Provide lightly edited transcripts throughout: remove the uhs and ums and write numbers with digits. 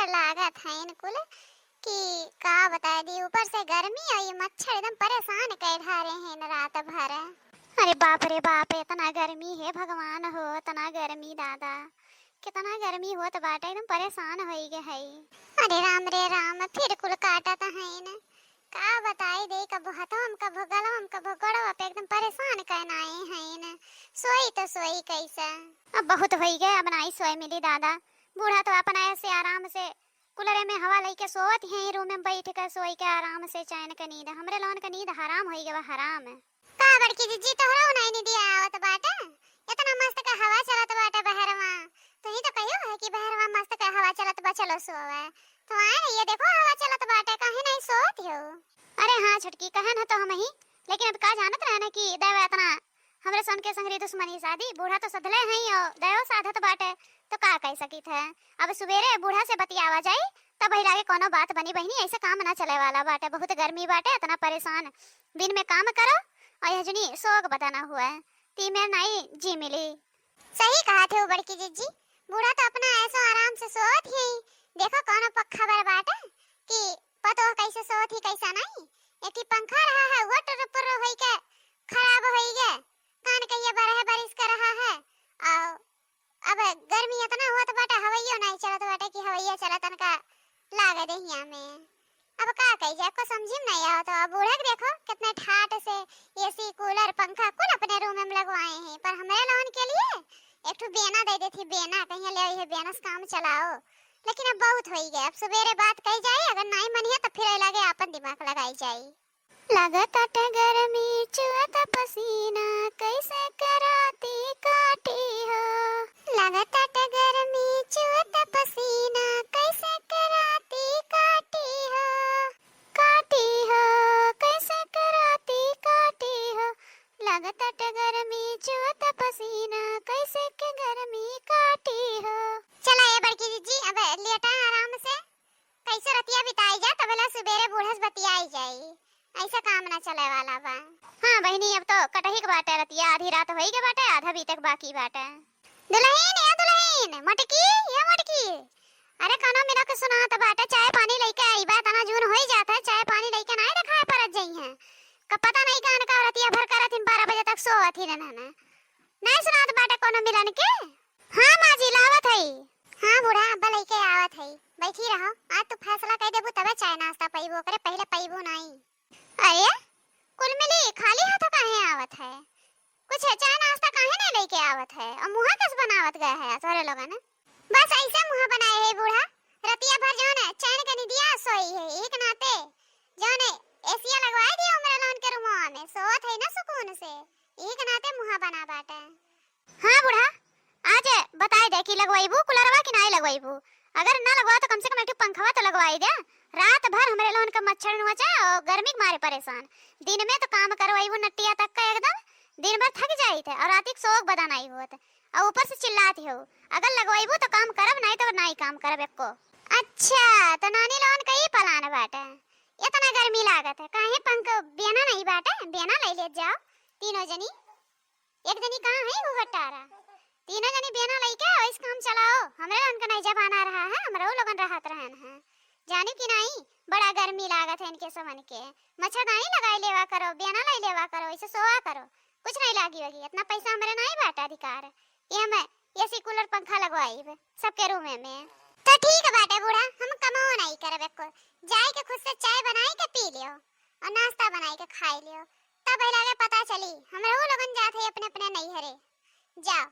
लागत है इनकुल कि का बता दी। ऊपर से गर्मी और ये मच्छर एकदम परेशान कर ढा रहे हैं न रात भर। अरे बाप रे बाप, इतना गर्मी है भगवान हो, इतना गर्मी दादा, कितना गर्मी होत बाटे, एकदम परेशान हो गए है। अरे राम रे राम, फिर कुल काटा तो है न, का बताई दे, कब हथम कब गलम कब गड़वा पे एकदम परेशान करना है न। सोई तो सोई कैसा, अब बहुत हो गए, अब नहीं सोई मिली दादा। बूढ़ा तो अपना ऐसे आराम से कूलर में हवा लेके सोवत है, रूम में बैठ कर सोई के आराम से चैन का नींद। हमरे लोन का नींद हराम हो गया, हराम है। का बड़की जीजी तोहरा नहीं नींद आवत बाटे, इतना मस्त का हवा चलत बाटे बहरवा। तो ही तो कहियो है कि बहरवा मस्त का हवा चलत बा, चलो सोवे। तो आए ये देखो हवा चलत बाटे, काहे नहीं सोत हो? अरे हां छटकी, कहन है तो हम ही, लेकिन अब का जानत रहे ना कि देव इतना हमरे सन के संगरी दुश्मनी शादी। बूढ़ा तो सधले हैं और देव साधत बाटे, तो का कह सकी थे। अब सुबेरे बूढ़ा से बतियावा जाई तब ही लागे कोनो बात बनी। बहनी ऐसे काम ना चले वाला बाटे, बहुत गर्मी बाटे, इतना परेशान। दिन में काम करो और यह जनी सोग बताना हुआ है, ती में नहीं जी मिली। सही कहा थे वो बड़की जीजी, बूढ़ा तो अपना ऐसा आराम से सोत ही। देखो कोनो पक्का बर बाटे कि पतो कैसे सोत ही कैसा नहीं। एक ही पंखा रहा है वो टरपर होई के खराब होई गे, कान कहिए बारह बारिश कर रहा है। और अब गर्मी इतना हुआ तो बाटे, हवाइयो नहीं चलत बाटे कि हवाइया चलतन का लागे दहिया में। अब का कही जाए, को समझी नहीं आया। तो अब बूढ़े देखो कितने ठाट से एसी कूलर पंखा कुल अपने रूम में लगवाए हैं, पर हमारे लोन के लिए एक ठो बेना दे देती, बेना कहीं ले आई है, बेना से काम चलाओ। लेकिन अब बहुत हो गया, अब सवेरे बात कही जाए, अगर नहीं मनिए तो फिर लगे अपन दिमाग लगाई जाए। लगत गर्मी चुअत पसीना, कैसे कराती काटी हो। लगत गर्मी चुअत पसीना, कैसे कराती काटी हो। काटी हो कैसे कराती काटी हो। लगत गर्मी चुअत पसीना, कैसे के गर्मी काटी हो। चला ये बड़की जीजी, अब लेटा आराम से, कैसे रतिया बिताई जा, तबला सुबेरे बूढ़स बतियाई जाई। ऐसा काम ना चले वाला बा। हां बहनी, अब तो कटही के बाटे, रतिया आधी रात होई के बाटे, आधा भी तक बाकी बाटे। दुल्हन या दुल्हन, मटकी या मटकी, अरे कानो मेरा के सुना त बाटे, चाय पानी लेके आई बा, तना जून होई जात है, चाय पानी लेके नहीं रखा परत जई है। का पता नहीं कान का रतिया भर करत 12 बजे तक सोवत ही ना नहीं सुनात बाटे कोनो मिलन के। हां माजी लावत है। हां बूढ़ा अब लेके आवत है, बैठी रहो। आज तो फैसला कर देबू तबे चाय नाश्ता पीबो करे, पहले पीबू नहीं। अरे कुल मिली खाली हाथों काहे आवत है, कुछ चाय नाश्ता काहे नहीं लेके आवत है, और मुंह किस बनावत गए है तोरे लोगन? बस ऐसे मुंह बनाए है बूढ़ा, रतिया भर जो है चैन के निदिया सोई है, एक नाते जो है एसिया लगवाई दी हमरे लोन के रूमवा में, सोवत है ना सुकून से, एक नाते मुंह बना बाटे। हां बूढ़ा आज बताई दे कि लगवाईबू कुलरवा कि नहीं लगवाईबू। अगर ना लगवा तो कम से कम एक पंखवा तो लगवाई दे। रात भर हमरे लोन का मच्छर नोचा और गर्मी के मारे परेशान। दिन में तो काम करवाईबू नटिया तक का एकदम, दिन भर थक जाई थे और रात को सोग बदा नहीं होत, और ऊपर से चिल्लाती हो। अगर लगवाईबू तो काम करब, नहीं तो नहीं काम करब एको। अच्छा तो नानी लोन कई पलान बाटे, इतना गर्मी लागत है, काहे पंख बेना नहीं बाटे, बेना ले ले जाओ तीनों जनी। एक जनी कहां है वो हटारा, तीनों जनी बेना लेके इस काम चलाओ। हमरे लोन का नहीं जबाना रहा है, हमरो लोगन रहत रहन है, जानी कि नहीं बड़ा गर्मी लागत है इनके समन के। मच्छरदानी लगाई लेवा करो, बेना ले लेवा करो, इसे सोवा करो, कुछ नहीं लागी होगी। इतना पैसा हमरे नहीं बाटा अधिकार ये हमें एसी कूलर पंखा लगवाई सबके रूम में। तो ठीक बाटे बूढ़ा, हम कमाओ नहीं करबे को, जाई के खुद से चाय बनाई के पी लियो और नाश्ता बनाई के खाई लियो, तब लागे पता चली हमरे वो लोगन जात है अपने अपने नहीं हरे जाओ।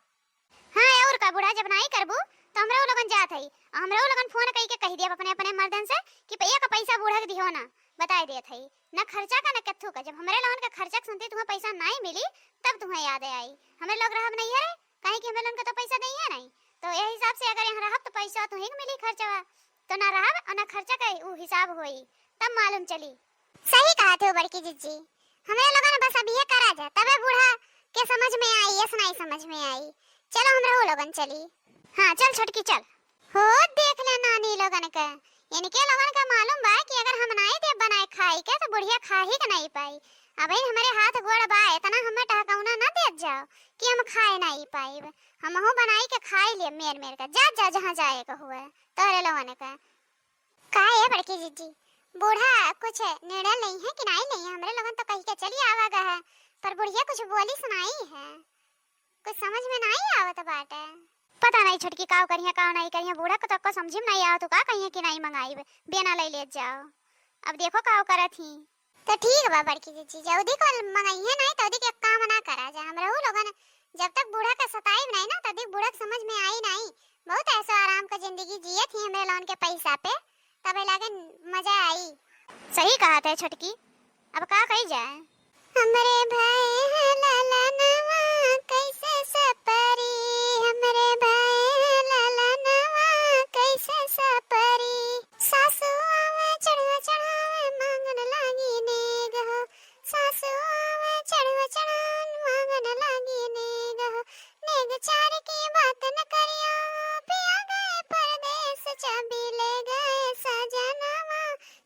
हां और का बूढ़ा, जब नहीं करबू तो हमरे वो लोगन जात है, हमरे वो लोगन फोन कई के कह दिया अपने अपने मर्दन से कि भैया का पैसा बूढ़ा के दियो ना, बताई देत है ना खर्चा का ना कथू का। जब हमरे लोगन का खर्चा सुनती तुम्हें पैसा नहीं मिली तब तुम्हें याद आई हमरे लोग रहब नहीं है, काहे कि हमरे लोगन का तो पैसा नहीं है नहीं, तो ये हिसाब से अगर यहां रहब तो पैसा तुम्हें मिली, खर्चा तो ना रहब और ना खर्चा का ऊ हिसाब होई, तब मालूम चली। सही कहा थे बड़की जीजी, हमरे लोगन बस अब ये करा जा तबे बूढ़ा के समझ में आई, ये नहीं समझ में आई। चलो हमरे वो लोगन चली। हां चल छोटकी चल। हो देख ले नानी लोगन का, इनके लोगन का मालूम बा कि अगर हम नहीं दे बनाए खाई के तो बुढ़िया खा ही के नहीं पाई। अबे हमारे हाथ गोड़ बा, इतना हमें टहकाउना ना दे जाओ कि हम खाए नहीं पाइब, हम हो बनाई के खाई ले मेर मेर का, जा जा जहां जाए का हुआ तोरे लोगन का। का है बड़की जीजी, बूढ़ा कुछ निर्णय नहीं है कि नहीं नहीं है, हमरे लोगन तो कही के चली आवागा है, पर बुढ़िया कुछ बोली सुनाई है, कुछ समझ में नहीं आवत बाटे। पता नहीं छटकी काव करिया काव नहीं करिया, बूढ़ा को तो समझ में नहीं आवत, का कहिए कि नहीं मंगाई बिना ले ले जाओ, अब देखो काव करत ही। तो ठीक बा बड़की जीजी, जल्दी को मंगाई है नहीं तो दी के काम ना करा जा, हमरा उ लोगन जब तक बूढ़ा का सताई नहीं ना तब तक बूढ़ा समझ में आई नहीं, बहुत ऐसा आराम का जिंदगी जिए थी हमरे लोन के पैसा पे, तब लगे मजा आई। सही कहा था छटकी, अब का कही जाए। हमरे भाई लाला नवा कैसे सपरी, हमरे भाई लाला नवा कैसे सपरी, सासू आवे चढ़वा चढ़ावे मांगन लागी नेग हो, सासू आवे चढ़वा चढ़ावे मांगन लागी नेग हो, नेग चार की बात न करियो, पिया गए परदेस चाबी ले गए सजनवा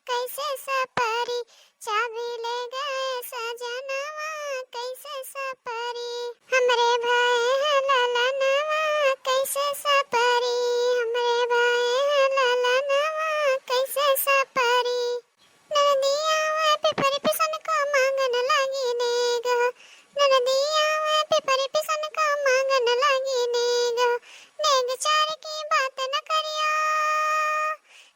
कैसे सपरी, चाबी ले गए सजनवा कैसे सपरी, हमरे भाई लाला नवा कैसे सपरी, हमरे भाई लाला नवा कैसे सपरी, नदिया वे पिपरी पिसन को मांगन लागी नेग, नदिया वे पिपरी पिसन को मांगन लागी नेग, नेग चार की बात न करियो,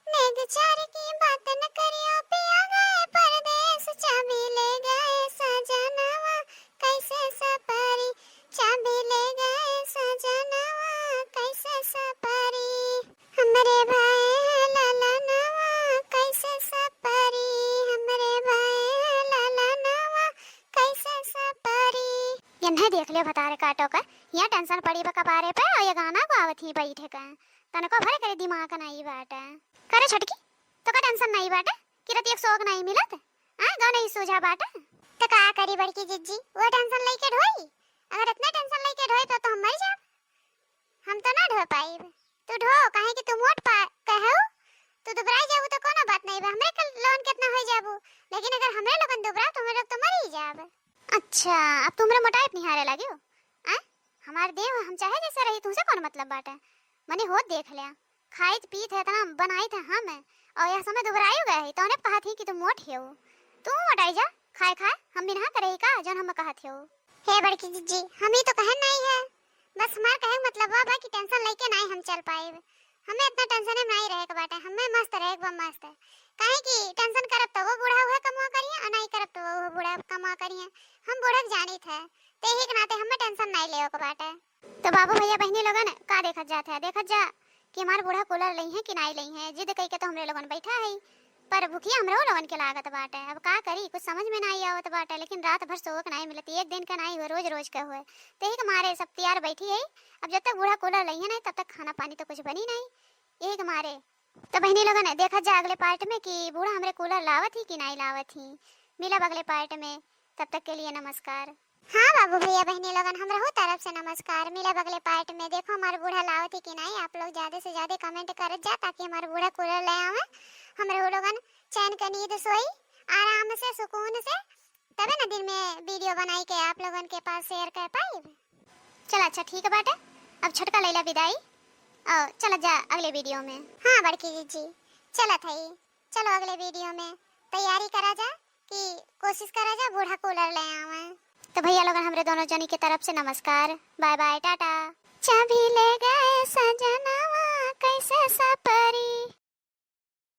नेग चार की बात न करियो, पिया गए परदेस चाबी ले गए सजनवा कैसे सपरी, चाबी ले गए सजनवा कैसे सपरी, हमरे भाई लाला नवा कैसे सपरी, हमरे भाई लाला नवा कैसे सपरी। ये नहीं देख लियो भतारे काटो का, यहाँ टेंशन पड़ी बा कपारे पे और ये गाना को आवत ही बैठे का, तनको भरे करे दिमाग नहीं बाटे, करे छटकी तो का टेंशन नहीं बाटे, किरत एक शौक नहीं मिलत, हां गो नहीं सूझा बाटे, तो का करी बड़की जिज्जी, वो टेंशन लेके ढोई, अगर इतना टेंशन लेके ढोई तो हम मर जाब, हम तो ना ढो पाइब, तू ढो काहे कि तू मोट पा कहू, तू दुबराई जाबू तो कोनो बात नहीं बा, हमरे के लोन कितना हो जाबू, लेकिन अगर हमरे लोगन दुबरा तो हमरे लोग तो मर ही जाब। अच्छा अब तुमरे मोटाई निहारे लगे हो, आ हमार देव हम चाहे जैसे रही, तुमसे कौन मतलब बाटे, मने होत देख लिया, खाइत पीत है इतना बनाई थे हम और यह समय दुबराई गए तो ने कहा थी कि तुम मोट हो, तू मोटाई जा खाए खाए, हम भी ना करे का जन हम कहा थे। हे बड़की जीजी हम ही तो कहन नहीं है, बस हमार कहे मतलब बा कि टेंशन लेके नहीं हम चल पाए, हमें इतना टेंशन में नहीं रहे के बाटे, हमें मस्त रहे एकदम मस्त, काहे कि टेंशन करब तो वो बूढ़ा हुआ कमा करिए और नहीं करब तो वो बूढ़ा कमा करिए, हम बूढ़ा जानी थे ते ही के नाते हमें टेंशन नहीं लेओ के बाटे। तो बाबू भैया बहनी लोगन का देखत जात है, देखत जा कि हमार बूढ़ा कूलर लई है कि नहीं लई है, जिद कई के तो हमरे लोगन बैठा है, पर भूखिया हमरो लोगन के लागत बाटे, अब का करी कुछ समझ में नहीं आवत बाटे, लेकिन रात भर सोवक नहीं मिलती, एक दिन का नहीं हुआ रोज रोज का हुए, तेही के मारे सब तैयार बैठी है, अब जब तक बूढ़ा कूलर लई है नहीं तब तक खाना पानी तो कुछ बनी नहीं, यही के मारे। तो बहनी लोगन देखा जा अगले पार्ट में कि बूढ़ा हमरे कूलर लावत ही कि नहीं लावत ही, मिलब अगले पार्ट में, तब तक के लिए नमस्कार। हाँ बाबू भैया बहनी लोगन हमरा तरफ से नमस्कार, मिलब अगले पार्ट में, देखो हमारा बूढ़ा लावत है कि नहीं, आप लोग ज्यादा से ज्यादा कमेंट कर जा ताकि हमारा बूढ़ा कूलर ले आवे, हमरे लोगन चैन का नींद सोई आराम से सुकून से, तबे ना दिन में वीडियो बनाई के आप लोगन के पास शेयर कर पाई। चल अच्छा ठीक है बाटे, अब छटका लैला विदाई, और चल जा अगले वीडियो में। हाँ बड़की जीजी चला था, चलो अगले वीडियो में तैयारी करा जा कि कोशिश करा जा बूढ़ा कूलर ले आवे। तो भैया लोगन हमरे दोनों जनी की तरफ से नमस्कार, बाय बाय टाटा। चाबी ले गए सजनवा कैसे सपरी।